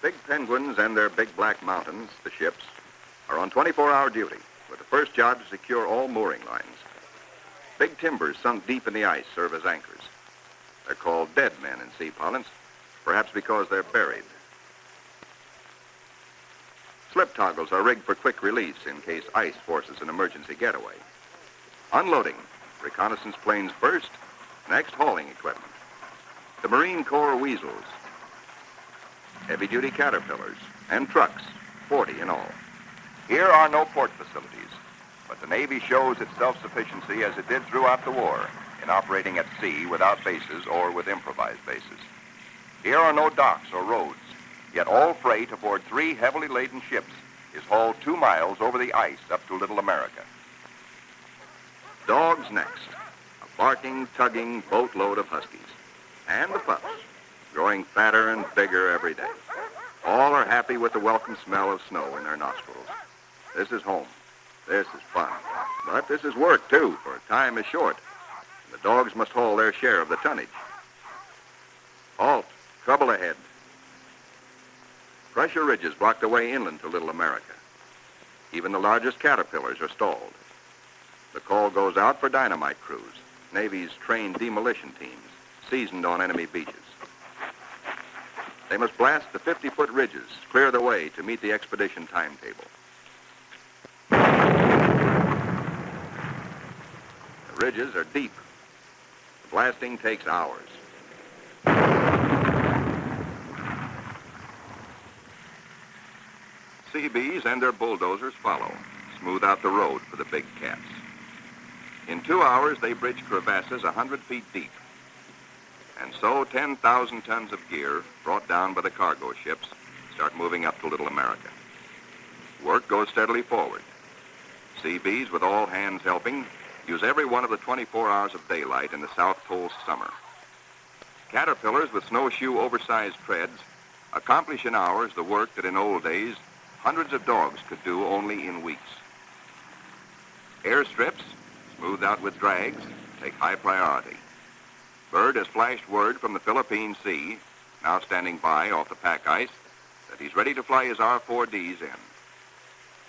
Big Penguins and their big black mountains, the ships, are on 24-hour duty with the first job to secure all mooring lines. Big timbers sunk deep in the ice serve as anchors. They're called dead men in sea parlance, perhaps because they're buried. Slip toggles are rigged for quick release in case ice forces an emergency getaway. Unloading, reconnaissance planes first, next hauling equipment. The Marine Corps weasels, heavy-duty caterpillars, and trucks, 40 in all. Here are no port facilities, but the Navy shows its self-sufficiency as it did throughout the war in operating at sea without bases or with improvised bases. Here are no docks or roads, yet all freight aboard 3 heavily laden ships is hauled 2 miles over the ice up to Little America. Dogs next, a barking, tugging boatload of huskies. And the pups, growing fatter and bigger every day. All are happy with the welcome smell of snow in their nostrils. This is home. This is fun. But this is work, too, for time is short. The dogs must haul their share of the tonnage. Halt. Trouble ahead. Pressure ridges block the way inland to Little America. Even the largest caterpillars are stalled. The call goes out for dynamite crews, Navy's trained demolition teams, seasoned on enemy beaches. They must blast the 50-foot ridges, clear the way to meet the expedition timetable. The ridges are deep. The blasting takes hours. Seabees and their bulldozers follow, smooth out the road for the big cats. In 2 hours, they bridge crevasses 100 feet deep. And so 10,000 tons of gear, brought down by the cargo ships, start moving up to Little America. Work goes steadily forward. Seabees, with all hands helping, use every one of the 24 hours of daylight in the South Pole summer. Caterpillars with snowshoe oversized treads accomplish in hours the work that in old days hundreds of dogs could do only in weeks. Airstrips, smoothed out with drags, take high priority. Bird has flashed word from the Philippine Sea, now standing by off the pack ice, that he's ready to fly his R-4Ds in.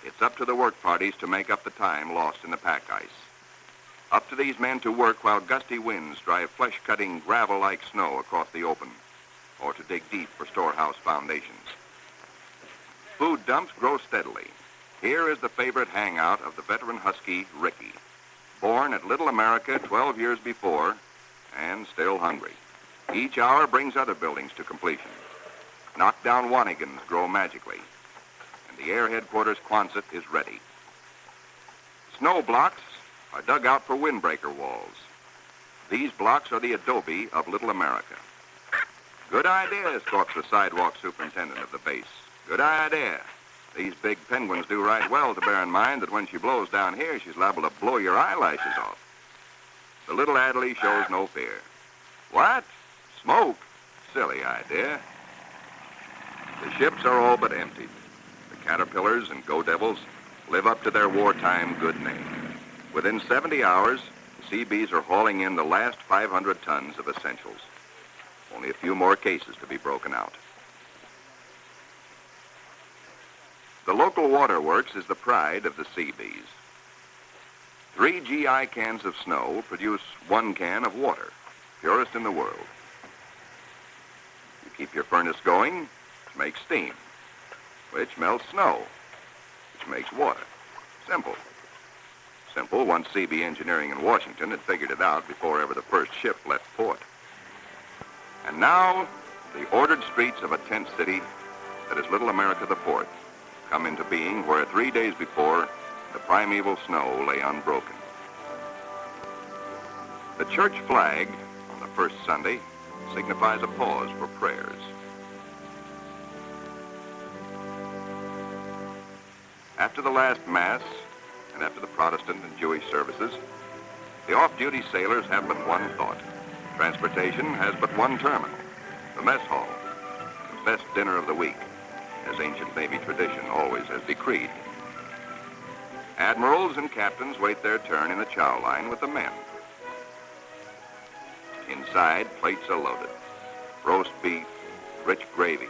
It's up to the work parties to make up the time lost in the pack ice. Up to these men to work while gusty winds drive flesh-cutting gravel-like snow across the open, or to dig deep for storehouse foundations. Food dumps grow steadily. Here is the favorite hangout of the veteran husky, Ricky, born at Little America 12 years before, and still hungry. Each hour brings other buildings to completion. Knockdown Wanigans grow magically, and the Air Headquarters Quonset is ready. Snow blocks are dug out for windbreaker walls. These blocks are the adobe of Little America. Good idea, squawks the sidewalk superintendent of the base. Good idea. These big penguins do right well to bear in mind that when she blows down here, she's liable to blow your eyelashes off. The little Adderley shows no fear. What? Smoke? Silly idea. The ships are all but emptied. The caterpillars and go-devils live up to their wartime good name. Within 70 hours, the Seabees are hauling in the last 500 tons of essentials. Only a few more cases to be broken out. The local waterworks is the pride of the Seabees. 3 GI cans of snow produce 1 can of water, purest in the world. You keep your furnace going, which makes steam, which melts snow, which makes water. Simple. Simple once CB Engineering in Washington had figured it out before ever the first ship left port. And now, the ordered streets of a tent city that is Little America the Fourth come into being where 3 days before, the primeval snow lay unbroken. The church flag on the first Sunday signifies a pause for prayers. After the last Mass, and after the Protestant and Jewish services, the off-duty sailors have but one thought. Transportation has but one terminal, the mess hall, the best dinner of the week, as ancient Navy tradition always has decreed. Admirals and captains wait their turn in the chow line with the men. Inside, plates are loaded. Roast beef, rich gravy,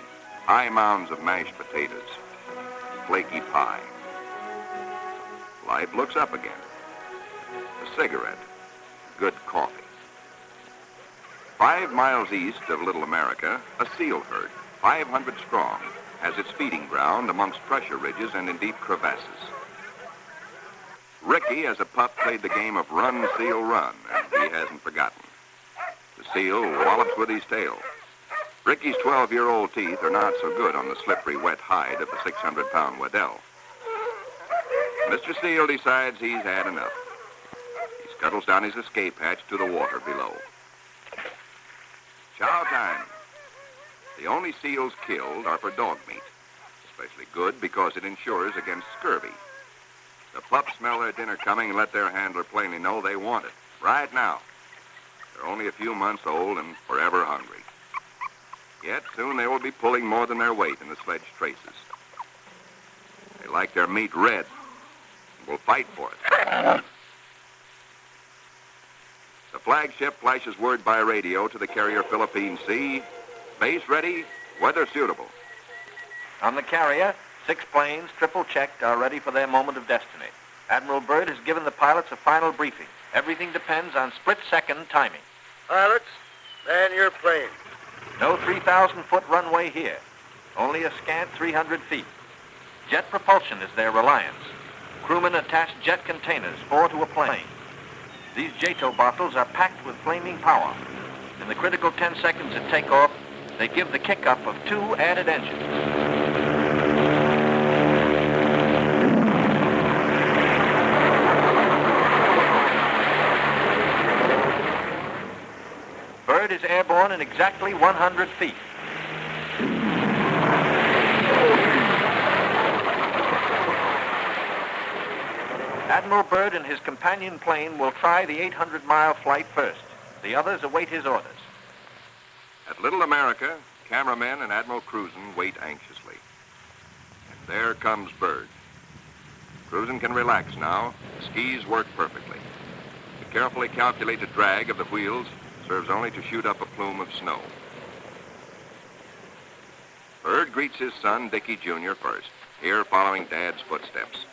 high mounds of mashed potatoes, flaky pie. Life looks up again. A cigarette, good coffee. 5 miles east of Little America, a seal herd, 500 strong, has its feeding ground amongst pressure ridges and in deep crevasses. Ricky, as a pup, played the game of run, seal, run, and he hasn't forgotten. The seal wallops with his tail. Ricky's 12-year-old teeth are not so good on the slippery, wet hide of the 600-pound Waddell. Mr. Seal decides he's had enough. He scuttles down his escape hatch to the water below. Chow time. The only seals killed are for dog meat, especially good because it insures against scurvy. The pups smell their dinner coming and let their handler plainly know they want it, right now. They're only a few months old and forever hungry. Yet soon they will be pulling more than their weight in the sledge traces. They like their meat red and will fight for it. The flagship flashes word by radio to the carrier Philippine Sea. Base ready, weather suitable. On the carrier, 6 planes, triple-checked, are ready for their moment of destiny. Admiral Byrd has given the pilots a final briefing. Everything depends on split-second timing. Pilots, man your plane. No 3,000-foot runway here. Only a scant 300 feet. Jet propulsion is their reliance. Crewmen attach jet containers, 4 to a plane. These JATO bottles are packed with flaming power. In the critical 10 seconds at takeoff, they give the kick-up of 2 added engines. Byrd is airborne in exactly 100 feet. Admiral Byrd and his companion plane will try the 800-mile flight first. The others await his orders. At Little America, cameramen and Admiral Cruzen wait anxiously. And there comes Byrd. Cruzen can relax now. The skis work perfectly. The carefully calculated drag of the wheels serves only to shoot up a plume of snow. Byrd greets his son, Dickie Jr., first, here following Dad's footsteps.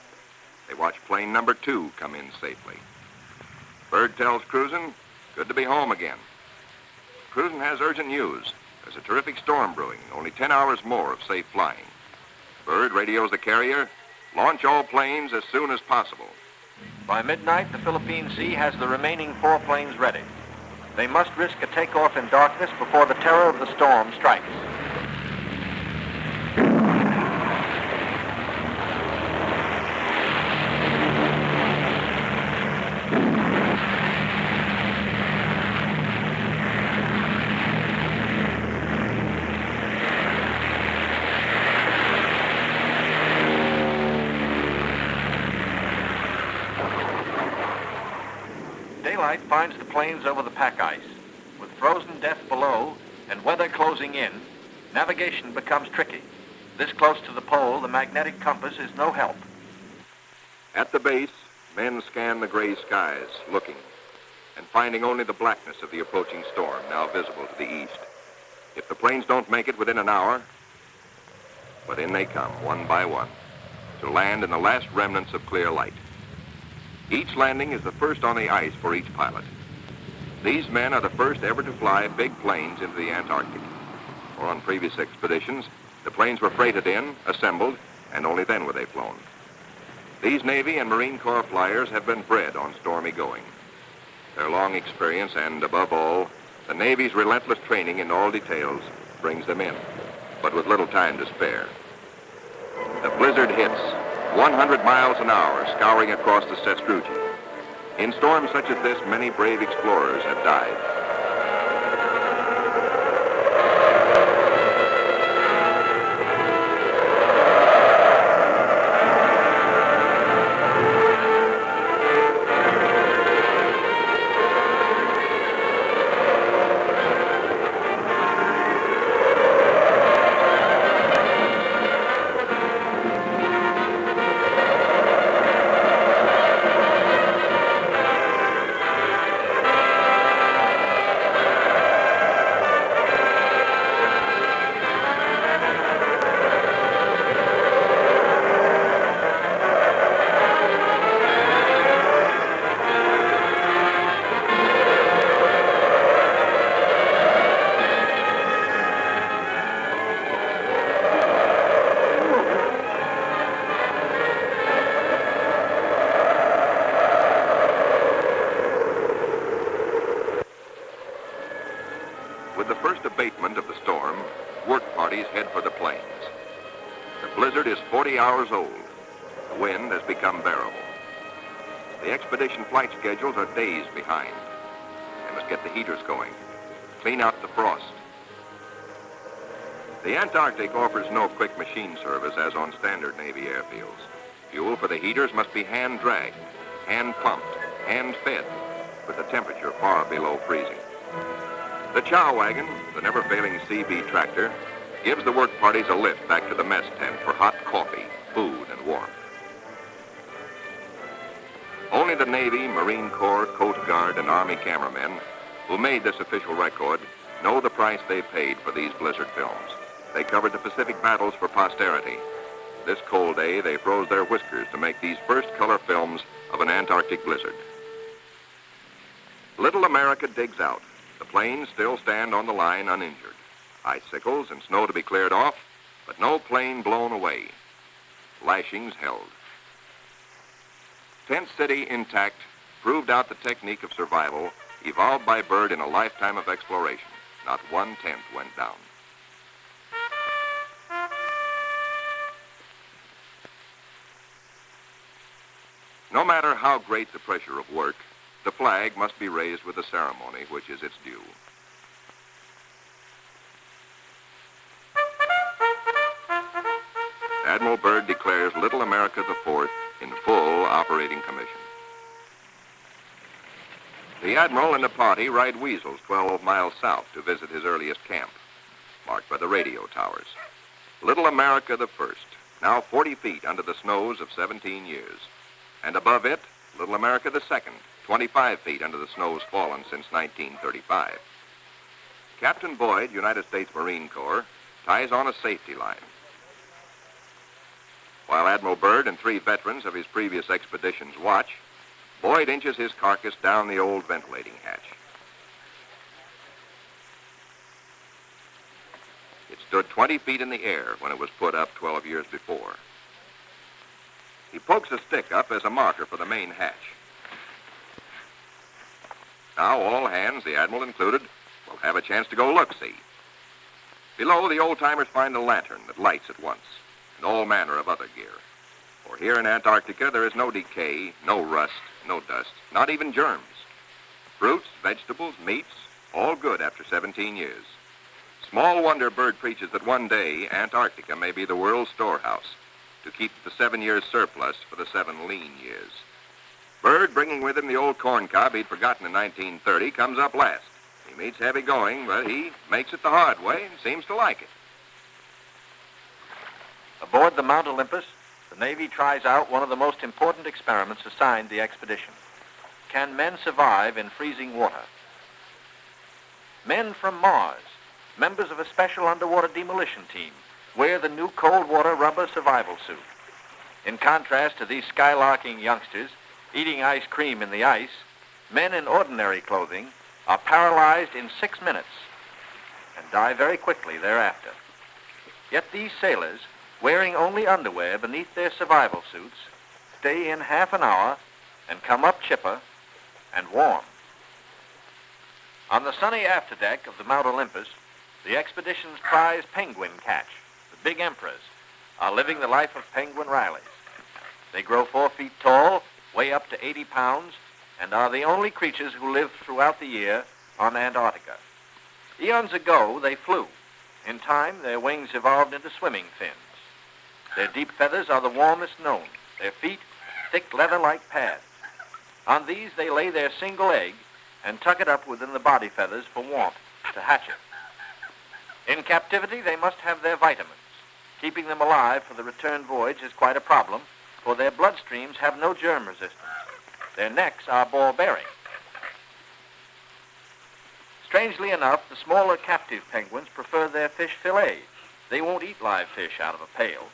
They watch plane number 2 come in safely. Byrd tells Cruzen, good to be home again. Cruzen has urgent news. There's a terrific storm brewing, only 10 hours more of safe flying. Byrd radios the carrier, launch all planes as soon as possible. By midnight, the Philippine Sea has the remaining 4 planes ready. They must risk a takeoff in darkness before the terror of the storm strikes. Daylight finds the planes over the pack ice. With frozen depth below and weather closing in, navigation becomes tricky. This close to the pole, the magnetic compass is no help. At the base, men scan the gray skies, looking, and finding only the blackness of the approaching storm, now visible to the east. If the planes don't make it within an hour, but in they come, one by one, to land in the last remnants of clear light. Each landing is the first on the ice for each pilot. These men are the first ever to fly big planes into the Antarctic. Or on previous expeditions, the planes were freighted in, assembled, and only then were they flown. These Navy and Marine Corps flyers have been bred on stormy going. Their long experience and, above all, the Navy's relentless training in all details brings them in, but with little time to spare. The blizzard hits, 100 miles an hour, scouring across the Sastrugi. In storms such as this, many brave explorers have died. first abatement of the storm, work parties head for the plains. The blizzard is 40 hours old. The wind has become bearable. The expedition flight schedules are days behind. They must get the heaters going, clean out the frost. The Antarctic offers no quick machine service as on standard Navy airfields. Fuel for the heaters must be hand-dragged, hand-pumped, hand-fed, with the temperature far below freezing. The chow wagon, the never-failing CB tractor, gives the work parties a lift back to the mess tent for hot coffee, food, and warmth. Only the Navy, Marine Corps, Coast Guard, and Army cameramen who made this official record know the price they paid for these blizzard films. They covered the Pacific battles for posterity. This cold day, they froze their whiskers to make these first color films of an Antarctic blizzard. Little America digs out. The planes still stand on the line uninjured. Icicles and snow to be cleared off, but no plane blown away. Lashings held. Tent City intact proved out the technique of survival evolved by Byrd in a lifetime of exploration. Not one tent went down. No matter how great the pressure of work, the flag must be raised with a ceremony which is its due. Admiral Byrd declares Little America IV in full operating commission. The Admiral and the party ride Weasels 12 miles south to visit his earliest camp, marked by the radio towers. Little America I, now 40 feet under the snows of 17 years. And above it, Little America II, 25 feet under the snows fallen since 1935. Captain Boyd, United States Marine Corps, ties on a safety line. While Admiral Byrd and 3 veterans of his previous expeditions watch, Boyd inches his carcass down the old ventilating hatch. It stood 20 feet in the air when it was put up 12 years before. He pokes a stick up as a marker for the main hatch. Now all hands, the Admiral included, will have a chance to go look-see. Below, the old-timers find a lantern that lights at once, and all manner of other gear. For here in Antarctica, there is no decay, no rust, no dust, not even germs. Fruits, vegetables, meats, all good after 17 years. Small wonder Byrd preaches that one day Antarctica may be the world's storehouse to keep the 7 years surplus for the 7 lean years. Byrd, bringing with him the old corn cob he'd forgotten in 1930, comes up last. He meets heavy going, but he makes it the hard way and seems to like it. Aboard the Mount Olympus, the Navy tries out one of the most important experiments assigned the expedition. Can men survive in freezing water? Men from Mars, members of a special underwater demolition team, wear the new cold water rubber survival suit. In contrast to these skylarking youngsters eating ice cream in the ice, men in ordinary clothing are paralyzed in 6 minutes and die very quickly thereafter. Yet these sailors, wearing only underwear beneath their survival suits, stay in half an hour and come up chipper and warm. On the sunny afterdeck of the Mount Olympus, the expedition's prize penguin catch, the big emperors, are living the life of penguin Rileys. They grow 4 feet tall, weigh up to 80 pounds, and are the only creatures who live throughout the year on Antarctica. Eons ago, they flew. In time, their wings evolved into swimming fins. Their deep feathers are the warmest known. Their feet, thick leather-like pads. On these, they lay their single egg and tuck it up within the body feathers for warmth, to hatch it. In captivity, they must have their vitamins. Keeping them alive for the return voyage is quite a problem, for their bloodstreams have no germ resistance. Their necks are ball-bearing. Strangely enough, the smaller captive penguins prefer their fish fillet. They won't eat live fish out of a pail.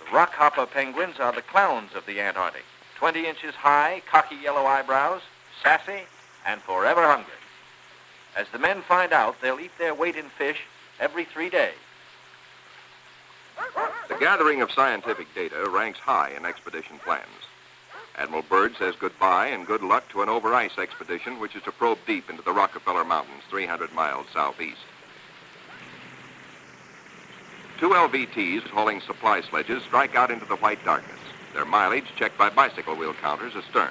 The rockhopper penguins are the clowns of the Antarctic, 20 inches high, cocky yellow eyebrows, sassy, and forever hungry. As the men find out, they'll eat their weight in fish every 3 days. The gathering of scientific data ranks high in expedition plans. Admiral Byrd says goodbye and good luck to an over-ice expedition which is to probe deep into the Rockefeller Mountains 300 miles southeast. Two LVTs hauling supply sledges strike out into the white darkness, their mileage checked by bicycle wheel counters astern.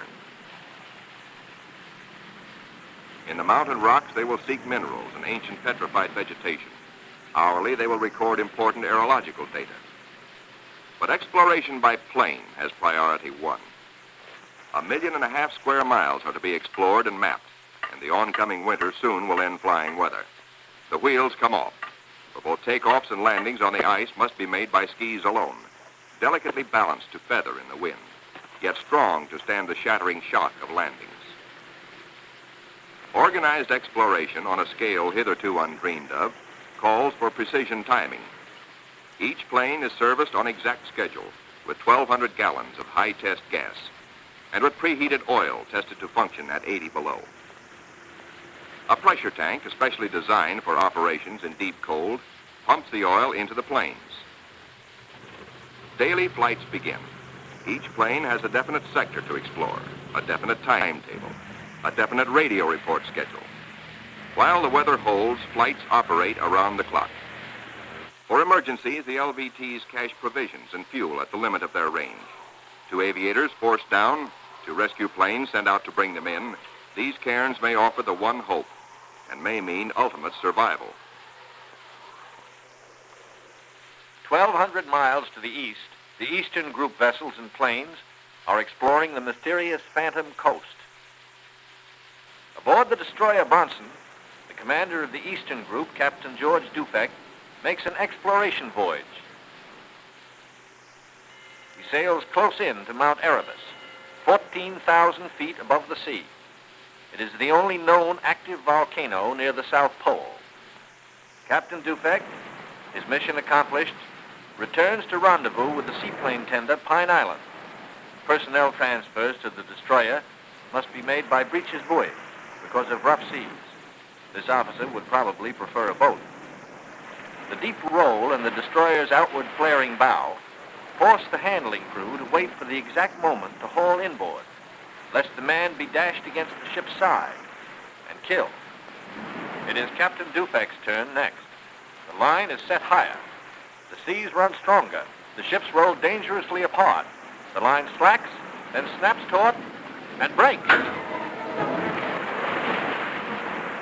In the mountain rocks, they will seek minerals and ancient petrified vegetation. Hourly, they will record important aerological data. But exploration by plane has priority one. 1.5 million square miles are to be explored and mapped, and the oncoming winter soon will end flying weather. The wheels come off, for both takeoffs and landings on the ice must be made by skis alone, delicately balanced to feather in the wind, yet strong to stand the shattering shock of landings. Organized exploration on a scale hitherto undreamed of calls for precision timing. Each plane is serviced on exact schedule with 1,200 gallons of high-test gas and with preheated oil tested to function at 80 below. A pressure tank, especially designed for operations in deep cold, pumps the oil into the planes. Daily flights begin. Each plane has a definite sector to explore, a definite timetable, a definite radio report schedule. While the weather holds, flights operate around the clock. For emergencies, the LVTs cache provisions and fuel at the limit of their range. To aviators forced down, to rescue planes sent out to bring them in, these cairns may offer the one hope and may mean ultimate survival. 1,200 miles to the east, the Eastern Group vessels and planes are exploring the mysterious Phantom Coast. Aboard the destroyer Bronson, the commander of the Eastern Group, Captain George Dufek, makes an exploration voyage. He sails close in to Mount Erebus, 14,000 feet above the sea. It is the only known active volcano near the South Pole. Captain Dufek, his mission accomplished, returns to rendezvous with the seaplane tender Pine Island. Personnel transfers to the destroyer must be made by breeches buoy because of rough seas. This officer would probably prefer a boat. The deep roll in the destroyer's outward flaring bow forced the handling crew to wait for the exact moment to haul inboard, lest the man be dashed against the ship's side and killed. It is Captain Dufek's turn next. The line is set higher. The seas run stronger. The ships roll dangerously apart. The line slacks, then snaps taut and breaks.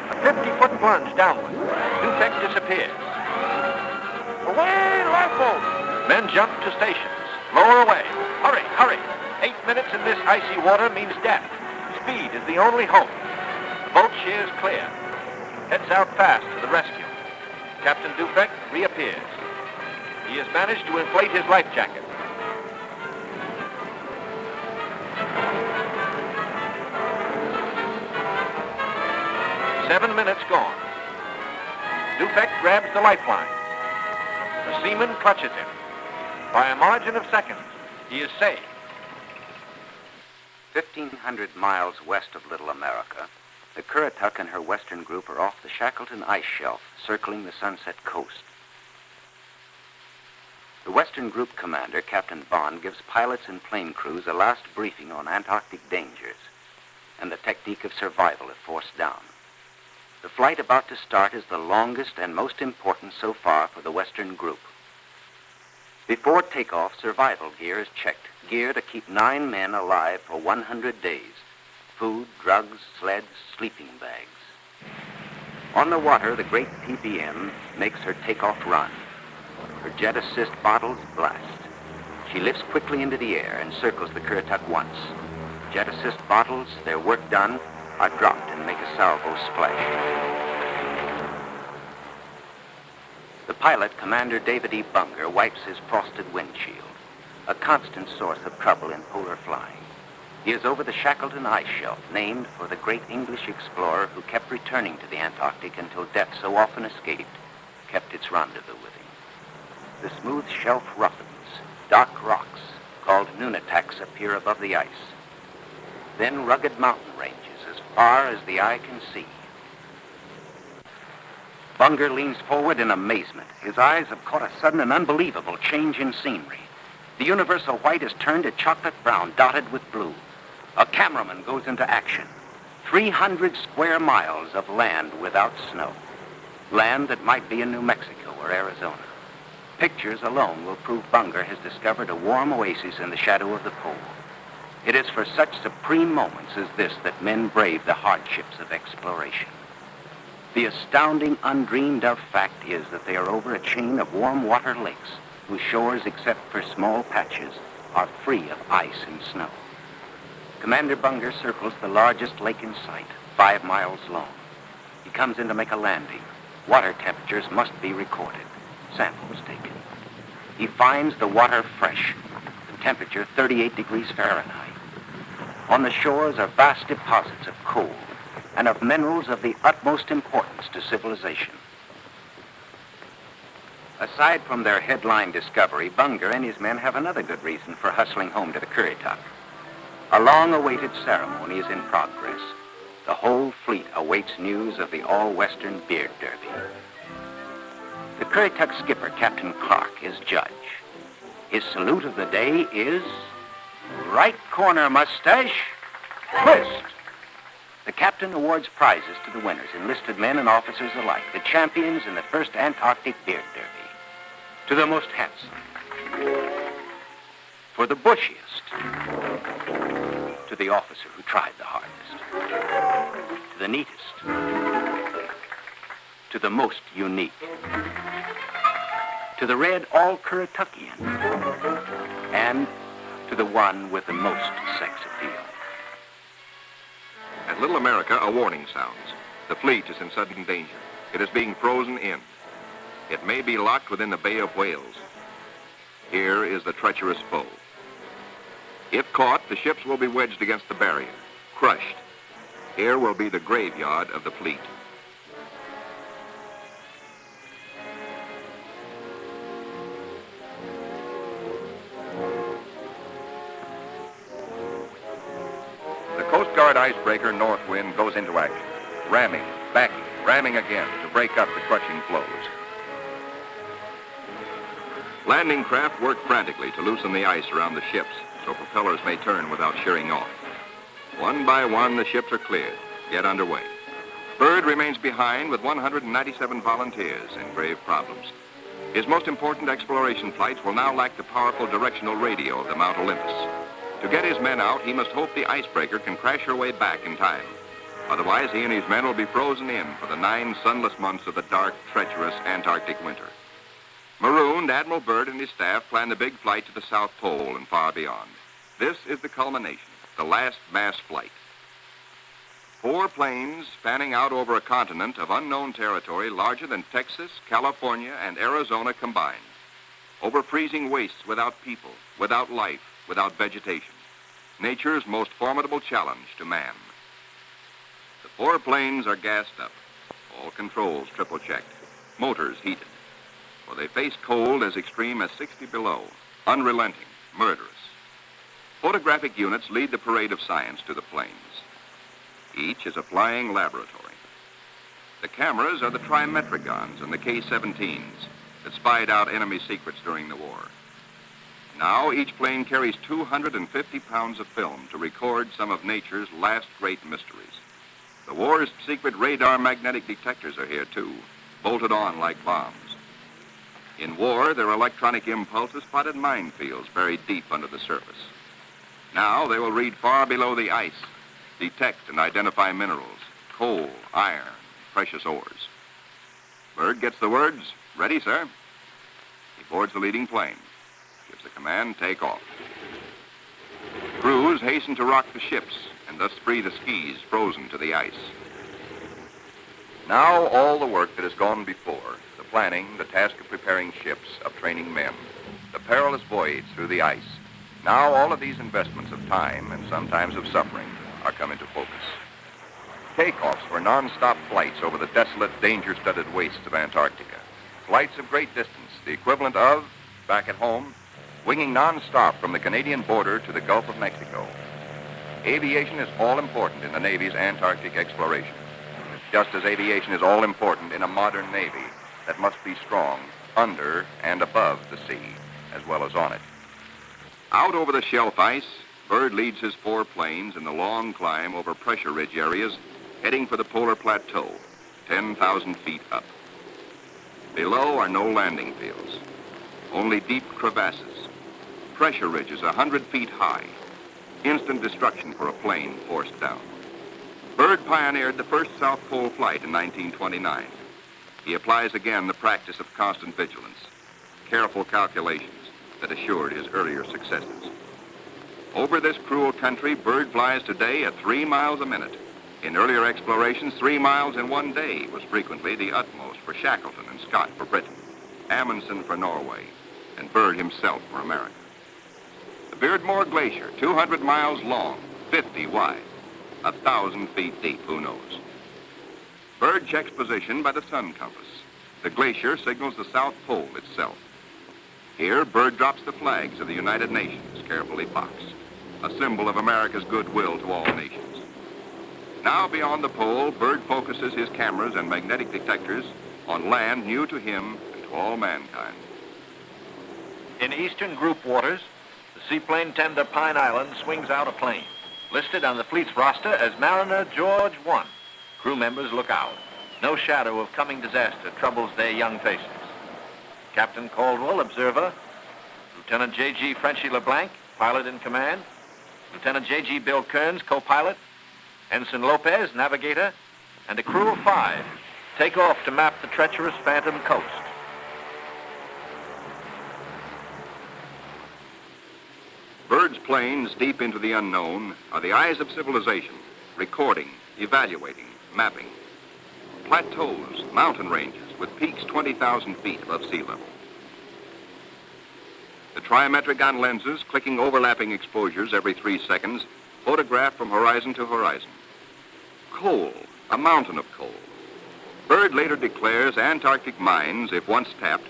A 50-foot plunge downward. Dufek disappears. Away, lifeboat! Men jump to stations. Lower away. Hurry, hurry. 8 minutes in this icy water means death. Speed is the only hope. The boat sheers clear. Heads out fast to the rescue. Captain Dufek reappears. He has managed to inflate his life jacket. "7 minutes gone. Dufek grabs the lifeline. The seaman clutches him. By a margin of seconds, he is saved. 1,500 miles west of Little America, the Currituck and her western group are off the Shackleton ice shelf, circling the Sunset Coast. The western group commander, Captain Bond, gives pilots and plane crews a last briefing on Antarctic dangers and the technique of survival if forced down. The flight about to start is the longest and most important so far for the western group. Before takeoff, survival gear is checked. Gear to keep 9 men alive for 100 days. Food, drugs, sleds, sleeping bags. On the water, the great PBM makes her takeoff run. Her jet assist bottles blast. She lifts quickly into the air and circles the Currituck once. Jet assist bottles, their work done, are dropped and make a salvo splash. The pilot, Commander David E. Bunger, wipes his frosted windshield, a constant source of trouble in polar flying. He is over the Shackleton ice shelf, named for the great English explorer who kept returning to the Antarctic until death, so often escaped, kept its rendezvous with him. The smooth shelf roughens. Dark rocks, called nunataks, appear above the ice. Then rugged mountain ranges as far as the eye can see. Bunger leans forward in amazement. His eyes have caught a sudden and unbelievable change in scenery. The universal white is turned to chocolate brown, dotted with blue. A cameraman goes into action. 300 square miles of land without snow. Land that might be in New Mexico or Arizona. Pictures alone will prove Bunger has discovered a warm oasis in the shadow of the pole. It is for such supreme moments as this that men brave the hardships of exploration. The astounding, undreamed-of fact is that they are over a chain of warm water lakes whose shores, except for small patches, are free of ice and snow. Commander Bunger circles the largest lake in sight, 5 miles long. He comes in to make a landing. Water temperatures must be recorded. Samples taken. He finds the water fresh, the temperature 38 degrees Fahrenheit. On the shores are vast deposits of coal and of minerals of the utmost importance to civilization. Aside from their headline discovery, Bunger and his men have another good reason for hustling home to the Currituck. A long-awaited ceremony is in progress. The whole fleet awaits news of the all-Western beard derby. The Currituck skipper, Captain Clark, is judge. His salute of the day is right corner mustache, twist. The captain awards prizes to the winners, enlisted men and officers alike, the champions in the first Antarctic beard derby. To the most handsome, for the bushiest, to the officer who tried the hardest, to the neatest, to the most unique, to the red all-Currituckian, and to the one with the most sex appeal. At Little America, a warning sounds. The fleet is in sudden danger. It is being frozen in. It may be locked within the Bay of Whales. Here is the treacherous foe. If caught, the ships will be wedged against the barrier, crushed. Here will be the graveyard of the fleet. The Coast Guard icebreaker Northwind goes into action, ramming, backing, ramming again to break up the crushing flows. Landing craft work frantically to loosen the ice around the ships so propellers may turn without shearing off. One by one, the ships are cleared. Get underway. Byrd remains behind with 197 volunteers in grave problems. His most important exploration flights will now lack the powerful directional radio of the Mount Olympus. To get his men out, he must hope the icebreaker can crash her way back in time. Otherwise, he and his men will be frozen in for the 9 sunless months of the dark, treacherous Antarctic winter. Marooned, Admiral Byrd and his staff plan the big flight to the South Pole and far beyond. This is the culmination, the last mass flight. 4 planes spanning out over a continent of unknown territory larger than Texas, California, and Arizona combined. Over freezing wastes without people, without life, without vegetation. Nature's most formidable challenge to man. The 4 planes are gassed up, all controls triple-checked, motors heated. For they face cold as extreme as 60 below, unrelenting, murderous. Photographic units lead the parade of science to the planes. Each is a flying laboratory. The cameras are the trimetragons and the K-17s that spied out enemy secrets during the war. Now each plane carries 250 pounds of film to record some of nature's last great mysteries. The war's secret radar magnetic detectors are here too, bolted on like bombs. In war, their electronic impulses spotted minefields buried deep under the surface. Now they will read far below the ice, detect and identify minerals, coal, iron, precious ores. Byrd gets the words, "Ready, sir." He boards the leading plane, gives the command, "Take off." Crews hasten to rock the ships and thus free the skis frozen to the ice. Now all the work that has gone before, the planning, the task of preparing ships, of training men, the perilous voyage through the ice, now all of these investments of time and sometimes of suffering are come into focus. Takeoffs for non-stop flights over the desolate, danger-studded wastes of Antarctica. Flights of great distance, the equivalent of, back at home, winging non-stop from the Canadian border to the Gulf of Mexico. Aviation is all important in the Navy's Antarctic exploration, just as aviation is all important in a modern Navy that must be strong under and above the sea, as well as on it. Out over the shelf ice, Byrd leads his 4 planes in the long climb over pressure ridge areas, heading for the polar plateau, 10,000 feet up. Below are no landing fields. only deep crevasses. Pressure ridges 100 feet high. Instant destruction for a plane forced down. Byrd pioneered the first South Pole flight in 1929. He applies again the practice of constant vigilance, careful calculations that assured his earlier successes. Over this cruel country, Byrd flies today at 3 miles a minute. In earlier explorations, 3 miles in one day was frequently the utmost for Shackleton and Scott for Britain, Amundsen for Norway, and Byrd himself for America. The Beardmore Glacier, 200 miles long, 50 wide, 1,000 feet deep, who knows? Byrd checks position by the sun compass. The glacier signals the South Pole itself. Here, Byrd drops the flags of the United Nations, carefully boxed, a symbol of America's goodwill to all nations. Now, beyond the pole, Byrd focuses his cameras and magnetic detectors on land new to him and to all mankind. In eastern group waters, the seaplane tender Pine Island swings out a plane, listed on the fleet's roster as Mariner George 1. Crew members look out. No shadow of coming disaster troubles their young faces. Captain Caldwell, observer. Lieutenant J.G. Frenchy LeBlanc, pilot in command. Lieutenant J.G. Bill Kearns, co-pilot. Ensign Lopez, navigator. And a crew of 5 take off to map the treacherous Phantom coast. Byrd's planes, deep into the unknown, are the eyes of civilization, recording, evaluating, mapping. Plateaus, mountain ranges with peaks 20,000 feet above sea level. The trimetric lenses, clicking overlapping exposures every 3 seconds, photograph from horizon to horizon. Coal, a mountain of coal. Byrd later declares Antarctic mines, if once tapped,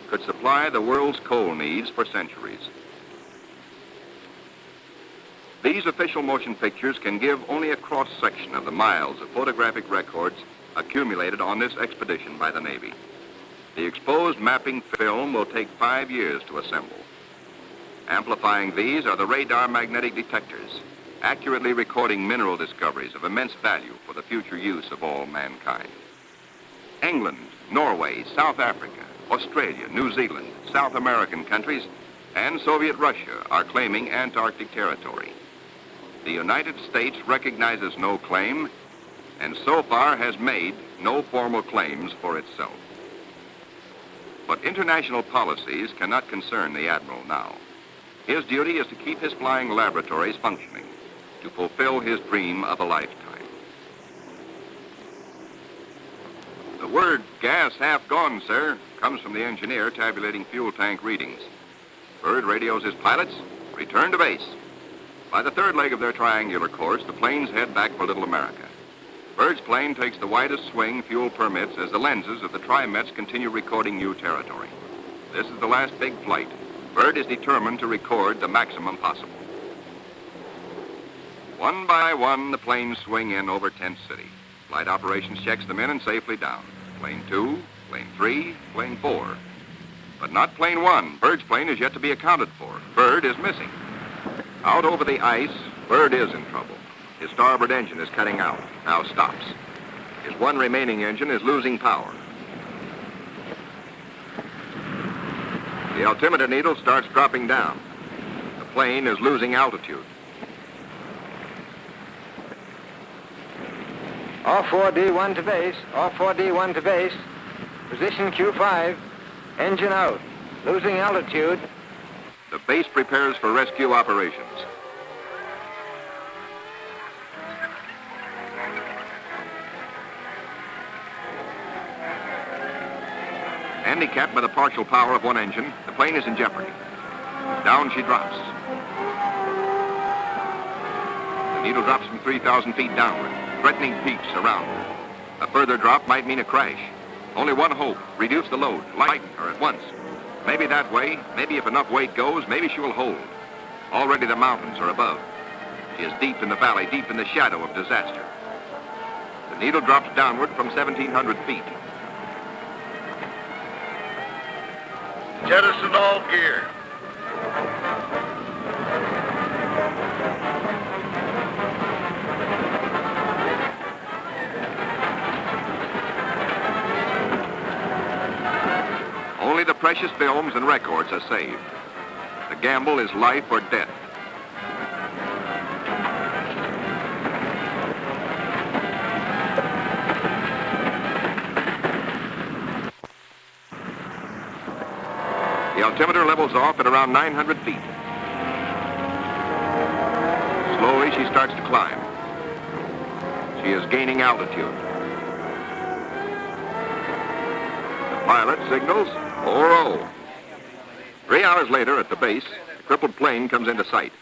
could supply the world's coal needs for centuries. These official motion pictures can give only a cross-section of the miles of photographic records accumulated on this expedition by the Navy. The exposed mapping film will take 5 years to assemble. Amplifying these are the radar magnetic detectors, accurately recording mineral discoveries of immense value for the future use of all mankind. England, Norway, South Africa, Australia, New Zealand, South American countries, and Soviet Russia are claiming Antarctic territory. The United States recognizes no claim, and so far has made no formal claims for itself. But international policies cannot concern the Admiral now. His duty is to keep his flying laboratories functioning, to fulfill his dream of a lifetime. The word "gas half gone, sir," comes from the engineer tabulating fuel tank readings. Byrd radios his pilots, return to base. By the third leg of their triangular course, the planes head back for Little America. Byrd's plane takes the widest swing fuel permits as the lenses of the trimets continue recording new territory. This is the last big flight. Byrd is determined to record the maximum possible. One by one, the planes swing in over Tent City. Flight operations checks them in and safely down. Plane 2, plane 3, plane 4. But not plane 1. Byrd's plane is yet to be accounted for. Byrd is missing. Out over the ice, Byrd is in trouble. His starboard engine is cutting out, now stops. His one remaining engine is losing power. The altimeter needle starts dropping down. The plane is losing altitude. All 4D1 to base, all 4D1 to base. Position Q5, engine out, losing altitude. The base prepares for rescue operations. Handicapped by the partial power of one engine, the plane is in jeopardy. Down she drops. The needle drops from 3,000 feet downward, threatening peaks around her. A further drop might mean a crash. Only one hope: reduce the load, lighten her at once. Maybe that way, maybe if enough weight goes, maybe she will hold. Already the mountains are above. She is deep in the valley, deep in the shadow of disaster. The needle drops downward from 1,700 feet. Jettison all gear. Only the precious films and records are saved. The gamble is life or death. The altimeter levels off at around 900 feet. Slowly, she starts to climb. She is gaining altitude. The pilot signals 4-0. 3 hours later, at the base, the crippled plane comes into sight.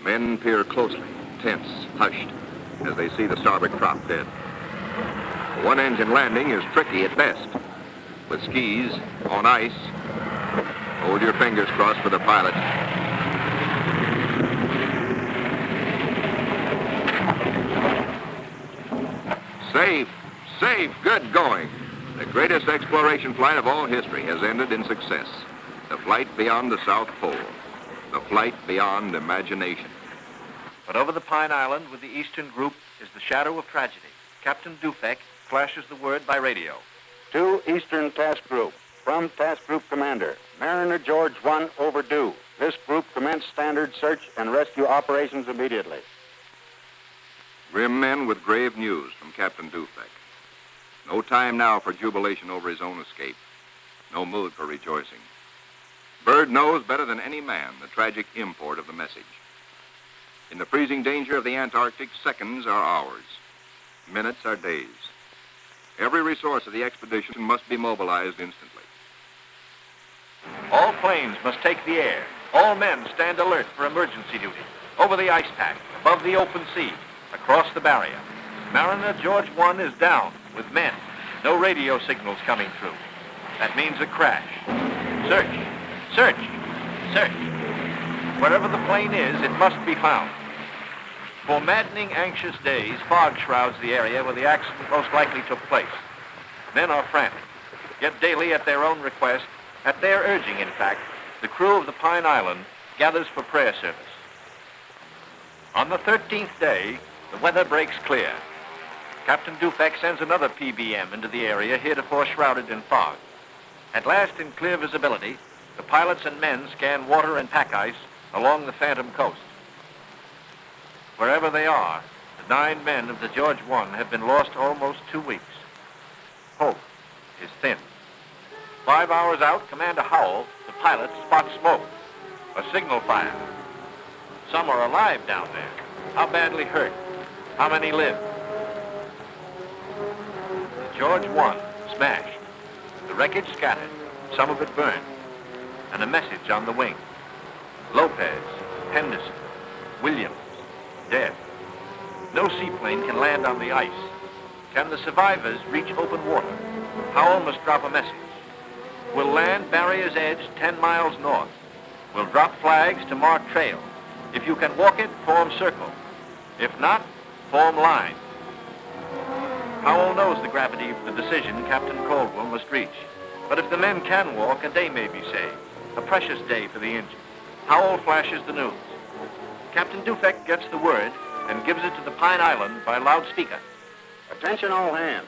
Men peer closely, tense, hushed, as they see the starboard prop dead. The one-engine landing is tricky at best. With skis, on ice, hold your fingers crossed for the pilot. Safe, safe, good going. The greatest exploration flight of all history has ended in success. The flight beyond the South Pole. The flight beyond imagination. But over the Pine Island with the Eastern Group is the shadow of tragedy. Captain Dufek flashes the word by radio. To Eastern Task Group. From Task Group Commander, Mariner George 1 overdue. This group commence standard search and rescue operations immediately. Grim men with grave news from Captain Dufek. No time now for jubilation over his own escape. No mood for rejoicing. Byrd knows better than any man the tragic import of the message. In the freezing danger of the Antarctic, seconds are hours. Minutes are days. Every resource of the expedition must be mobilized instantly. All planes must take the air. All men stand alert for emergency duty. Over the ice pack, above the open sea, across the barrier. Mariner George 1 is down with men. No radio signals coming through. That means a crash. Search, search, search. Wherever the plane is, it must be found. For maddening, anxious days, fog shrouds the area where the accident most likely took place. Men are frantic, yet daily at their own request, at their urging, in fact, the crew of the Pine Island gathers for prayer service. On the 13th day, the weather breaks clear. Captain Dufek sends another PBM into the area heretofore shrouded in fog. At last, in clear visibility, the pilots and men scan water and pack ice along the Phantom coast. Wherever they are, the 9 men of the George 1 have been lost almost 2 weeks. Hope is thin. 5 hours out, Commander Howell, the pilot, spots smoke. A signal fire. Some are alive down there. How badly hurt? How many live? The George 1 smashed. The wreckage scattered, some of it burned. And a message on the wing. Lopez, Henderson, Williams, dead. No seaplane can land on the ice. Can the survivors reach open water? Howell must drop a message. We'll land Barrier's Edge 10 miles north. We'll drop flags to mark trails. If you can walk it, form circle. If not, form line. Howell knows the gravity of the decision Captain Caldwell must reach. But if the men can walk, a day may be saved. A precious day for the injured. Howell flashes the news. Captain Dufek gets the word and gives it to the Pine Island by loudspeaker. Attention all hands.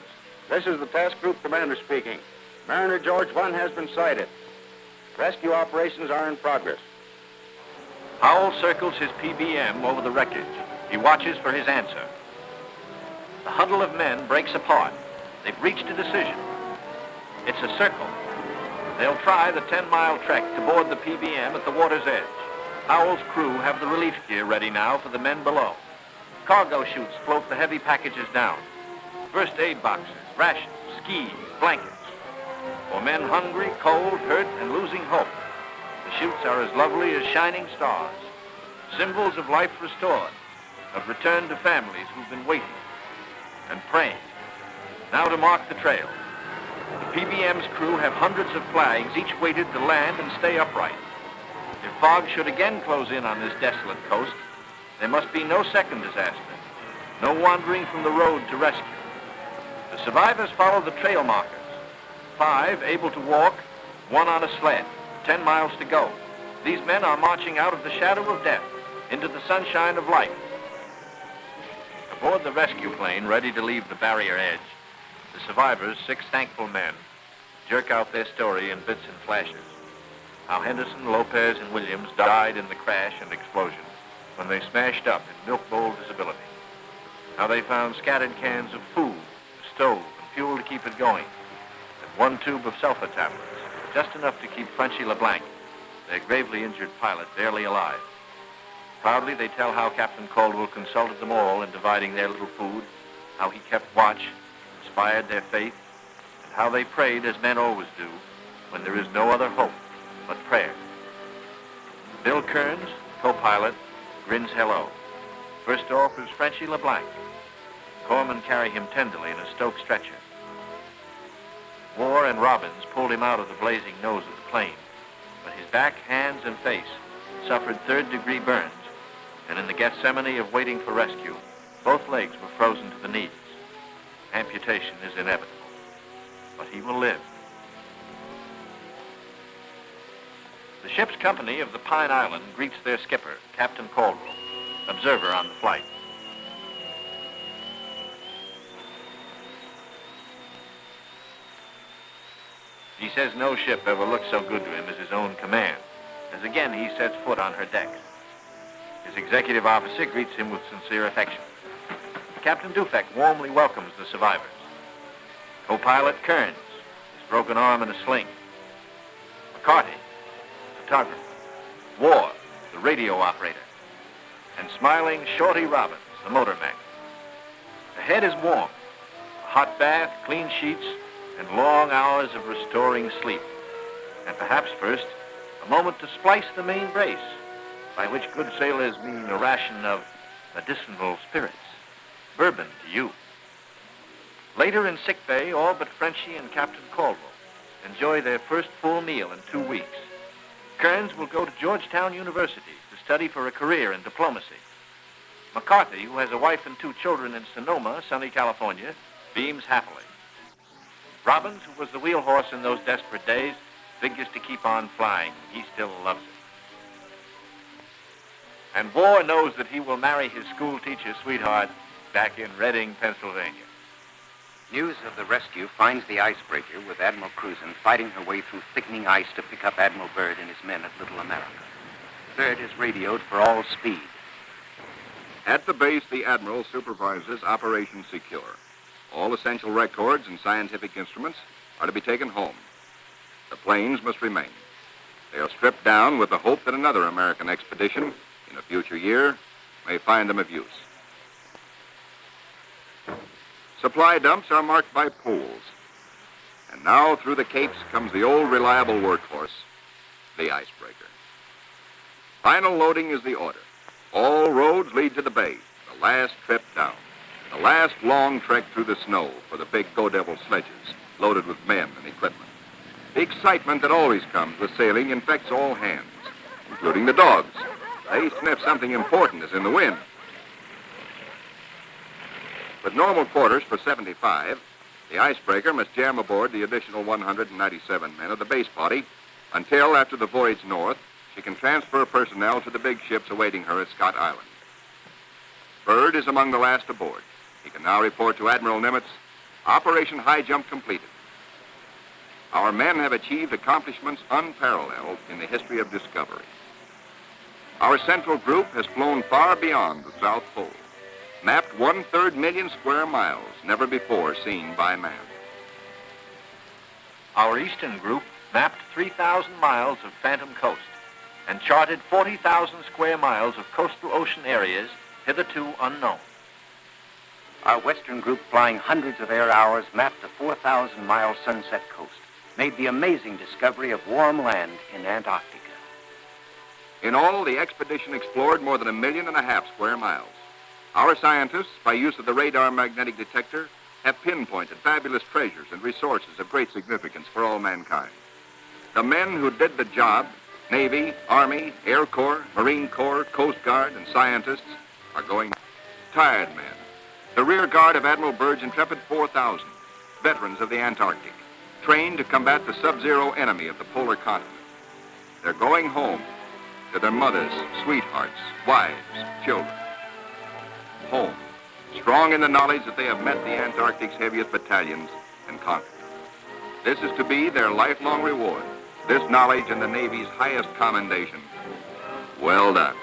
This is the Task Group Commander speaking. Mariner George 1 has been sighted. Rescue operations are in progress. Howell circles his PBM over the wreckage. He watches for his answer. The huddle of men breaks apart. They've reached a decision. It's a circle. They'll try the 10-mile trek to board the PBM at the water's edge. Howell's crew have the relief gear ready now for the men below. Cargo chutes float the heavy packages down. First aid boxes, rations, skis, blankets. For men hungry, cold, hurt, and losing hope, the chutes are as lovely as shining stars. Symbols of life restored, of return to families who've been waiting and praying. Now to mark the trail. The PBM's crew have hundreds of flags, each weighted to land and stay upright. If fog should again close in on this desolate coast, there must be no second disaster, no wandering from the road to rescue. The survivors follow the trail markers. 5 able to walk, 1 on a sled, 10 miles to go. These men are marching out of the shadow of death into the sunshine of life. Aboard the rescue plane, ready to leave the barrier edge, the survivors, 6 thankful men, jerk out their story in bits and flashes. How Henderson, Lopez, and Williams died in the crash and explosion when they smashed up in milk bowl visibility. How they found scattered cans of food, a stove, and fuel to keep it going, and one tube of sulfur tablets, just enough to keep Frenchy LeBlanc, their gravely injured pilot, barely alive. Proudly, they tell how Captain Caldwell consulted them all in dividing their little food, how he kept watch, inspired their faith, and how they prayed as men always do when there is no other hope but prayer. Bill Kearns, co-pilot, grins hello. First off is Frenchy LeBlanc. Corpsmen carry him tenderly in a Stoke stretcher. Moore and Robbins pulled him out of the blazing nose of the plane, but his back, hands, and face suffered third-degree burns, and in the Gethsemane of waiting for rescue, both legs were frozen to the knees. Amputation is inevitable, but he will live. The ship's company of the Pine Island greets their skipper, Captain Caldwell, observer on the flight. He says no ship ever looked so good to him as his own command, as again he sets foot on her decks. His executive officer greets him with sincere affection. Captain Dufek warmly welcomes the survivors. Co-pilot Kearns, his broken arm in a sling. McCarty, photographer. War, the radio operator. And smiling Shorty Robbins, the motor mech. The head is warm. A hot bath, clean sheets, and long hours of restoring sleep. And perhaps first, a moment to splice the main brace, by which good sailors mean a ration of medicinal spirits. Bourbon to you. Later in sick bay, all but Frenchy and Captain Caldwell enjoy their first full meal in 2 weeks. Kearns will go to Georgetown University to study for a career in diplomacy. McCarthy, who has a wife and 2 children in Sonoma, sunny California, beams happily. Robbins, who was the wheel horse in those desperate days, figures to keep on flying. He still loves it. And Bohr knows that he will marry his school teacher sweetheart back in Reading, Pennsylvania. News of the rescue finds the icebreaker with Admiral Cruzen fighting her way through thickening ice to pick up Admiral Byrd and his men at Little America. Byrd is radioed for all speed. At the base, the Admiral supervises Operation Secure. All essential records and scientific instruments are to be taken home. The planes must remain. They are stripped down with the hope that another American expedition in a future year may find them of use. Supply dumps are marked by pools. And now through the capes comes the old reliable workhorse, the icebreaker. Final loading is the order. All roads lead to the bay, the last trip down. The last long trek through the snow for the big Go Devil sledges, loaded with men and equipment. The excitement that always comes with sailing infects all hands, including the dogs. They sniff something important is in the wind. With normal quarters for 75, the icebreaker must jam aboard the additional 197 men of the base body until, after the voyage north, she can transfer personnel to the big ships awaiting her at Scott Island. Byrd is among the last aboard. He can now report to Admiral Nimitz, Operation High Jump completed. Our men have achieved accomplishments unparalleled in the history of discovery. Our central group has flown far beyond the South Pole, mapped 1/3 million square miles never before seen by man. Our eastern group mapped 3,000 miles of phantom coast and charted 40,000 square miles of coastal ocean areas hitherto unknown. Our western group, flying hundreds of air hours, mapped the 4,000-mile Sunset Coast, made the amazing discovery of warm land in Antarctica. In all, the expedition explored more than 1.5 million square miles. Our scientists, by use of the radar magnetic detector, have pinpointed fabulous treasures and resources of great significance for all mankind. The men who did the job, Navy, Army, Air Corps, Marine Corps, Coast Guard, and scientists, are going tired men. The rear guard of Admiral Byrd's intrepid 4,000, veterans of the Antarctic, trained to combat the sub-zero enemy of the polar continent. They're going home to their mothers, sweethearts, wives, children. Home, strong in the knowledge that they have met the Antarctic's heaviest battalions and conquered them. This is to be their lifelong reward. This knowledge and the Navy's highest commendation. Well done.